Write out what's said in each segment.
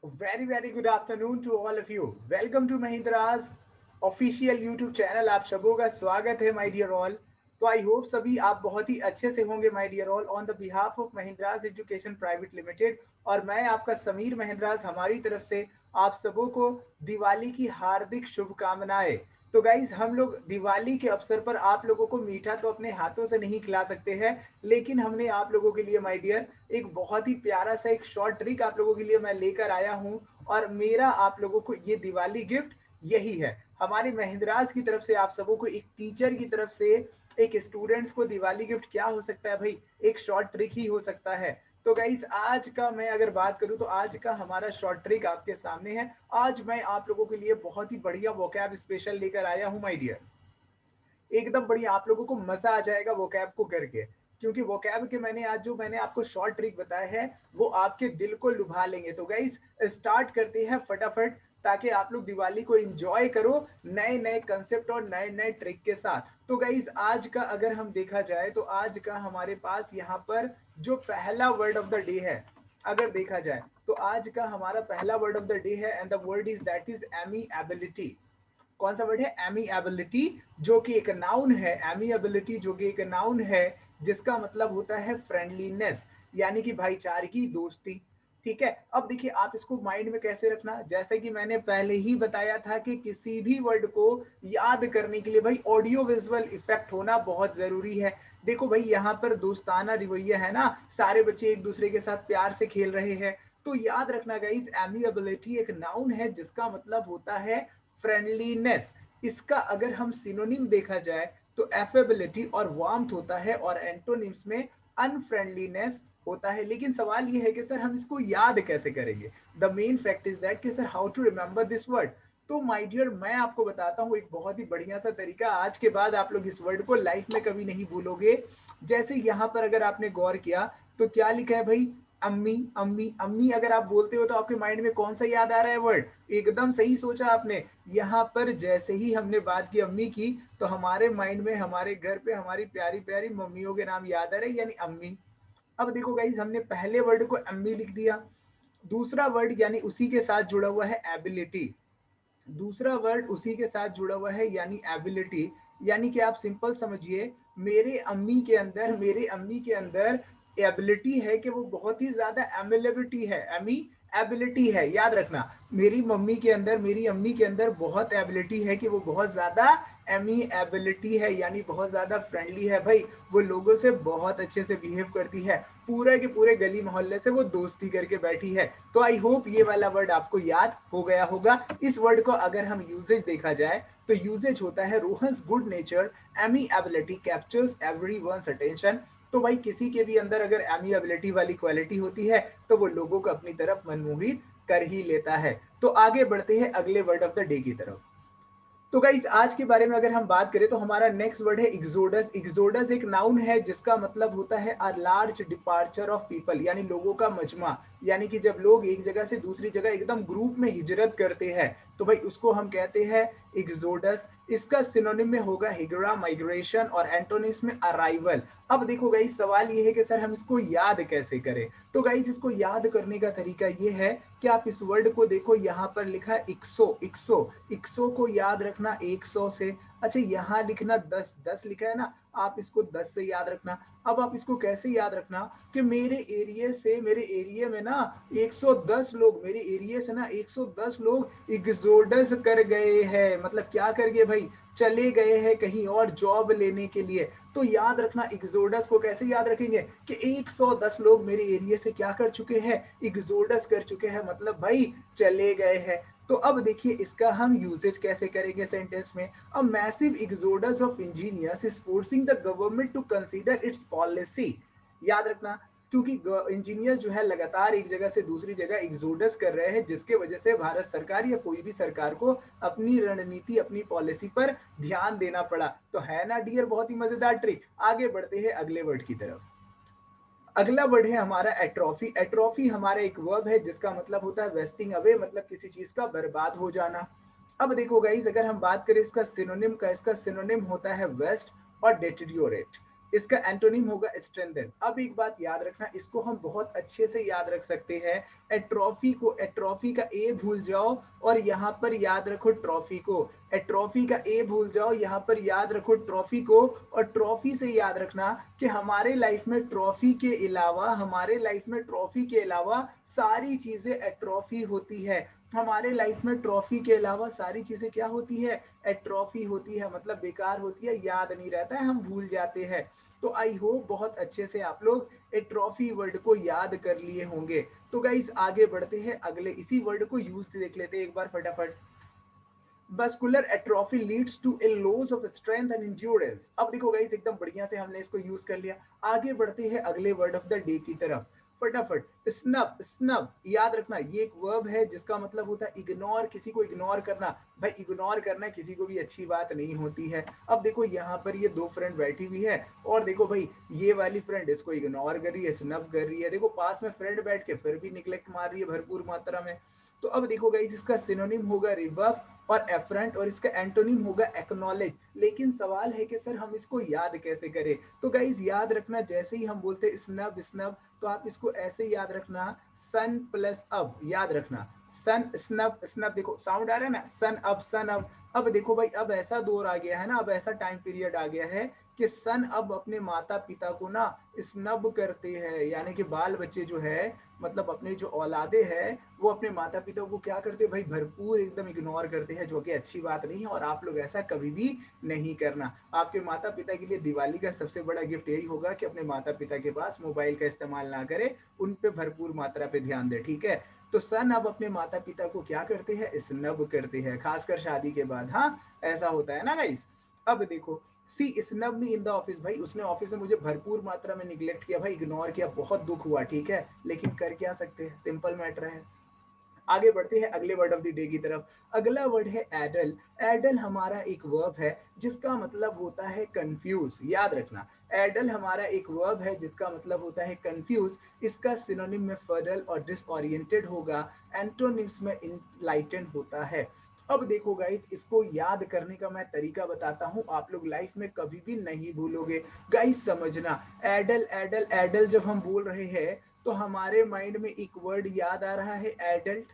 Very good afternoon to all of you. Welcome to Mahindra's official YouTube channel. आप सबों का स्वागत है माय डियर ऑल। तो आई होप सभी आप बहुत ही अच्छे से होंगे my dear all. On the behalf of Mahindra's Education Private Limited और मैं आपका समीर महिंद्राज, हमारी तरफ से आप सबों को दिवाली की हार्दिक शुभकामनाएं। तो गाइज, हम लोग दिवाली के अवसर पर आप लोगों को मीठा तो अपने हाथों से नहीं खिला सकते हैं, लेकिन हमने आप लोगों के लिए माय डियर एक बहुत ही प्यारा सा एक शॉर्ट ट्रिक आप लोगों के लिए मैं लेकर आया हूं। और मेरा आप लोगों को ये दिवाली गिफ्ट यही है। हमारे महिंद्राज की तरफ से आप सबों को, एक टीचर की तरफ से एक स्टूडेंट्स को दिवाली गिफ्ट क्या हो सकता है भाई? एक शॉर्ट ट्रिक ही हो सकता है। तो गाइस, आज का मैं अगर बात करूं तो आज का हमारा शॉर्ट ट्रिक आपके सामने है। आज मैं आप लोगों के लिए बहुत ही बढ़िया वोकैब स्पेशल लेकर आया हूं माय डियर। एकदम बढ़िया, आप लोगों को मजा आ जाएगा वोकैब को करके। क्योंकि वोकैब के मैंने आपको शॉर्ट ट्रिक बताया है, वो आपके दिल को लुभा लेंगे। तो गाइस, स्टार्ट करते हैं फटाफट, ताकि आप लोग दिवाली को एंजॉय करो नए नए कंसेप्ट और नए नए ट्रिक के साथ। तो गाइस, आज का अगर हम देखा जाए तो आज का हमारे पास यहाँ पर जो पहला वर्ड ऑफ द डे है, अगर देखा जाए तो आज का हमारा पहला वर्ड ऑफ द डे है, and the word is that is amiability. कौन सा वर्ड है? एमिएबिलिटी, जो कि एक नाउन है। एमिएबिलिटी जो कि एक नाउन है, जिसका मतलब होता है फ्रेंडलीनेस, यानी कि भाईचारगी, दोस्ती। ठीक है, अब देखिए आप इसको माइंड में कैसे रखना। जैसे कि मैंने पहले ही बताया था कि किसी भी वर्ड को याद करने के लिए भाई ऑडियो विजुअल इफेक्ट होना बहुत जरूरी है। देखो भाई, यहाँ पर दोस्ताना रवैया है ना, सारे बच्चे एक दूसरे के साथ प्यार से खेल रहे हैं। तो याद रखना गाइस, एमिएबिलिटी एक नाउन है जिसका मतलब होता है फ्रेंडलीनेस। इसका अगर हम सिनोनिम देखा जाए तो एफेबिलिटी और वार्मथ होता है, और एंटोनिम्स में अनफ्रेंडलीनेस होता है। लेकिन सवाल यह है कि सर हम इसको याद कैसे करेंगे? The main fact is that कि sir how to remember this word. तो माय डियर, मैं आपको बताता हूँ एक बहुत ही बढ़िया सा तरीका। आज के बाद आप लोग इस वर्ड को लाइफ में कभी नहीं भूलोगे। जैसे यहाँ पर अगर आपने गौर किया तो क्या लिखा है भाई? अम्मी अम्मी अम्मी। अगर आप बोलते हो तो आपके माइंड में कौन सा याद आ रहा है वर्ड? एकदम सही सोचा आपने। यहाँ पर जैसे ही हमने बात की अम्मी की, तो हमारे माइंड में हमारे घर पे हमारी प्यारी प्यारी मम्मियों के नाम याद आ रहे, यानी अम्मी। अब देखो गाइज, हमने पहले वर्ड को अम्मी लिख दिया। दूसरा वर्ड यानी उसी के साथ जुड़ा हुआ है एबिलिटी। दूसरा वर्ड उसी के साथ जुड़ा हुआ है यानी एबिलिटी। यानी कि आप सिंपल समझिए, मेरे अम्मी के अंदर एबिलिटी है कि वो बहुत ही ज्यादा एमिलेबिलिटी है, एमी एबिलिटी है। याद रखना, मेरी अम्मी के अंदर बहुत एबिलिटी है कि वो बहुत ज्यादा एमी एबिलिटी है, यानी बहुत ज्यादा फ्रेंडली है भाई। वो लोगों से बहुत अच्छे से बिहेव करती है, पूरे के पूरे गली मोहल्ले से वो दोस्ती करके बैठी है। तो आई होप ये वाला वर्ड आपको याद हो गया होगा। इस वर्ड को अगर हम यूजेज देखा जाए तो यूजेज होता है Rohan's good nature amiability captures everyone's attention. तो भाई, किसी के भी अंदर अगर एमिएबिलिटी वाली क्वालिटी होती है तो वो लोगों को अपनी तरफ मनमोहित कर ही लेता है। तो आगे बढ़ते हैं अगले वर्ड ऑफ द डे की तरफ। तो गाइस, आज के बारे में अगर हम बात करें तो हमारा नेक्स्ट वर्ड है एक्सोडस। एक्सोडस एक नाउन है जिसका मतलब होता है a large departure of people, यानी लोगों का मजमा। यानी कि जब लोग एक जगह से दूसरी जगह एकदम ग्रुप में हिजरत करते हैं, तो भाई उसको हम कहते हैं एक्सोडस। इसका सिनोनिम में होगा हिजरा, माइग्रेशन, और एंटोनिम्स में अराइवल। अब देखो गाइस, सवाल ये है कि सर हम इसको याद कैसे करें? तो गाइस, इसको याद करने का तरीका ये है कि आप इस वर्ड को देखो, यहाँ पर लिखा है इक्सो। इक्सो, इक्सो को याद रखना 100 से। अच्छा, यहाँ लिखना 10, 10 लिखा है ना, आप इसको 10 से याद रखना। अब आप इसको कैसे याद रखना कि मेरे एरिया में ना 110 लोग, मेरे एरिया से ना 110 लोग एग्जोडस कर गए हैं। मतलब क्या कर गए भाई? चले गए हैं कहीं और जॉब लेने के लिए। तो याद रखना, एग्जोडस को कैसे याद रखेंगे कि 110 लोग मेरे एरिया से क्या कर चुके हैं? एग्जोडस कर चुके हैं, मतलब भाई चले गए हैं। तो अब देखिए इसका हम यूजेज कैसे करेंगे सेंटेंस में। A massive exodus of engineers is forcing the government to consider its policy. याद रखना, क्योंकि इंजीनियर्स जो है लगातार एक जगह से दूसरी जगह एग्जोडस कर रहे हैं, जिसके वजह से भारत सरकार या कोई भी सरकार को अपनी रणनीति, अपनी पॉलिसी पर ध्यान देना पड़ा। तो है ना डियर, बहुत ही मजेदार ट्रिक। आगे बढ़ते हैं अगले वर्ड की तरफ। अगला वर्ड है हमारा एट्रोफी। एट्रोफी हमारा एक वर्ब है जिसका मतलब होता है वेस्टिंग अवे, मतलब किसी चीज का बर्बाद हो जाना। अब देखो गाइस, अगर हम बात करें इसका सिनोनिम का, इसका सिनोनिम होता है वेस्ट और डेटेरियोरेट। इसका एंटोनिम होगा स्ट्रेंथन। अब एक बात याद रखना, इसको हम बहुत अच्छे से याद रख सकते हैं। एट्रोफी को, एट्रोफी का ए भूल जाओ और यहाँ पर याद रखो ट्रॉफी को। एट्रोफी का ए भूल जाओ, यहाँ पर याद रखो ट्रॉफी को। और ट्रॉफी से याद रखना कि हमारे लाइफ में ट्रॉफी के अलावा, हमारे लाइफ में ट्रॉफी के अलावा सारी चीजें एट्रोफी होती है। हमारे लाइफ में ट्रॉफी के अलावा सारी चीजें क्या होती है? एट्रोफी होती है, मतलब बेकार होती है, याद नहीं रहता है, हम भूल जाते हैं। तो आई होप बहुत अच्छे से आप लोग एट्रोफी वर्ड को याद कर लिए होंगे। तो गाइस आगे बढ़ते हैं, अगले इसी वर्ड को यूज देख लेते हैं एक बार फटाफट। Muscular atrophy leads to a loss of strength and endurance. अब देखो गाइस एकदम बढ़िया से हमने इसको यूज कर लिया। आगे बढ़ते हैं अगले वर्ड ऑफ द डे की तरफ फटाफट। स्नब, स्नब याद रखना, ये एक वर्ब है जिसका मतलब होता है इग्नोर, किसी को इग्नोर करना। भाई इग्नोर करना किसी को भी अच्छी बात नहीं होती है। अब देखो यहाँ पर ये दो फ्रेंड बैठी हुई है और देखो भाई ये वाली फ्रेंड इसको इग्नोर कर रही है, स्नब कर रही है। देखो पास में फ्रेंड बैठ के फिर भी निग्लेक्ट मार रही है भरपूर मात्रा में। तो अब देखो गाइस इसका सिनोनिम होगा रिबफ और एफरेंट और इसका एंटोनिम होगा एक्नॉलेज। लेकिन सवाल है कि सर हम इसको याद कैसे करें? तो गाइस याद रखना, जैसे ही हम बोलते हैं स्नब स्नब तो आप इसको ऐसे याद रखना, सन प्लस अब, याद रखना सन स्नब स्नब। देखो साउंड आ रहा है ना, सन अब सन अब। अब देखो भाई अब ऐसा दौर आ गया है ना, अब ऐसा टाइम पीरियड आ गया है कि सन अब अपने माता पिता को ना स्नब करते हैं, यानी कि बाल बच्चे जो है, मतलब अपने जो औलादे हैं वो अपने माता पिता को क्या करते हैं भाई, भरपूर एकदम इग्नोर करते हैं, जो कि अच्छी बात नहीं है। और आप लोग ऐसा कभी भी नहीं करना। आपके माता पिता के लिए दिवाली का सबसे बड़ा गिफ्ट यही होगा कि अपने माता पिता के पास मोबाइल का इस्तेमाल ना करे, उन पे भरपूर मात्रा पे ध्यान दे, ठीक है? तो सन अब अपने माता पिता को क्या करते हैं, स्नब करते हैं, खासकर शादी के बाद। हाँ ऐसा होता है ना गाइस। अब देखो she snub me in the office, भाई उसने ऑफिस में मुझे भरपूर मात्रा में निगलेक्ट किया भाई, इग्नोर किया, बहुत दुख हुआ, ठीक है, लेकिन कर क्या सकते हैं, सिंपल मैटर है। आगे बढ़ते हैं अगले वर्ड ऑफ द डे की तरफ। अगला वर्ड है एडल। एडल हमारा एक वर्ब है जिसका मतलब होता है कंफ्यूज, याद रखना। एडल हमारा एक वर्ब है जिसका मतलब होता है कंफ्यूज। इसका सिनोनिम में फडल और डिसओरिएंटेड होगा, एंटोनिम्स में इनलाइटेंड होता है। अब देखो गाइस इसको याद करने का मैं तरीका बताता हूँ, आप लोग लाइफ में कभी भी नहीं भूलोगे। गाइस समझना, एडल एडल एडल जब हम बोल रहे हैं तो हमारे माइंड में एक वर्ड याद आ रहा है एडल्ट।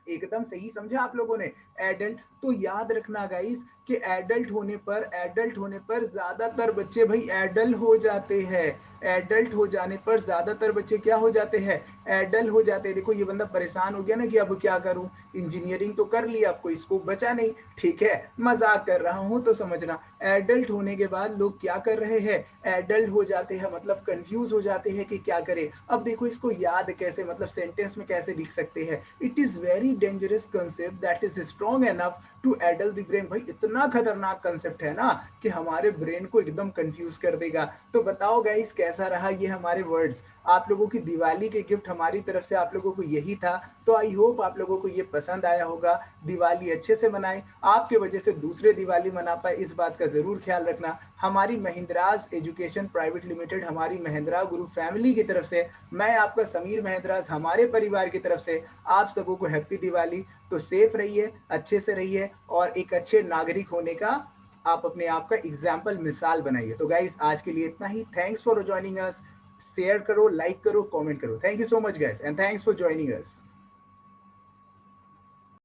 एकदम सही समझा आप लोगों ने, एडल्ट। तो याद रखना गाइस कि एडल्ट होने पर, एडल्ट होने पर ज्यादातर बच्चे भाई एडल्ट हो जाते हैं। एडल्ट हो जाने पर ज्यादातर बच्चे क्या हो जाते हैं, एडल्ट हो जाते हैं। देखो ये बंदा परेशान हो गया ना कि अब क्या करूं, इंजीनियरिंग तो कर लिया, अब कोई स्कोप बचा नहीं, ठीक है, मजाक कर रहा हूं तो समझना। एडल्ट होने के बाद लोग क्या कर रहे हैं, एडल्ट हो जाते हैं, मतलब कंफ्यूज हो जाते हैं कि क्या करें। अब देखो इसको याद कैसे, मतलब सेंटेंस में कैसे लिख सकते हैं। It is very dangerous concept that is strong enough to addle the brain. भाई इतना खतरनाक कंसेप्ट है ना कि हमारे ब्रेन को एकदम कंफ्यूज कर देगा। तो बताओ गाइस कैसा रहा ये हमारे वर्ड्स। आप लोगों की दिवाली के गिफ्ट हमारी तरफ से आप लोगों को यही था। तो आई होप आप लोगों को ये पसंद आया होगा। दिवाली अच्छे से मनाएं, आपके वजह से दूसरे दिवाली मना पाए, इस बात का जरूर ख्याल रखना। हमारी महिंद्राज एजुकेशन प्राइवेट लिमिटेड, हमारी महिंद्रा ग्रुप फैमिली की तरफ से, मैं आपका समीर महिंद्राज, हमारे परिवार की तरफ से आप सबों को हैप्पी दिवाली। तो सेफ रहिए, अच्छे से रहिए और एक अच्छे नागरिक होने का आप अपने आप का एग्जाम्पल, मिसाल बनाइए। तो गाइस आज के लिए इतना ही। Thanks for joining us. Share करो, लाइक करो, कमेंट करो। Thank you so much guys and thanks for joining us.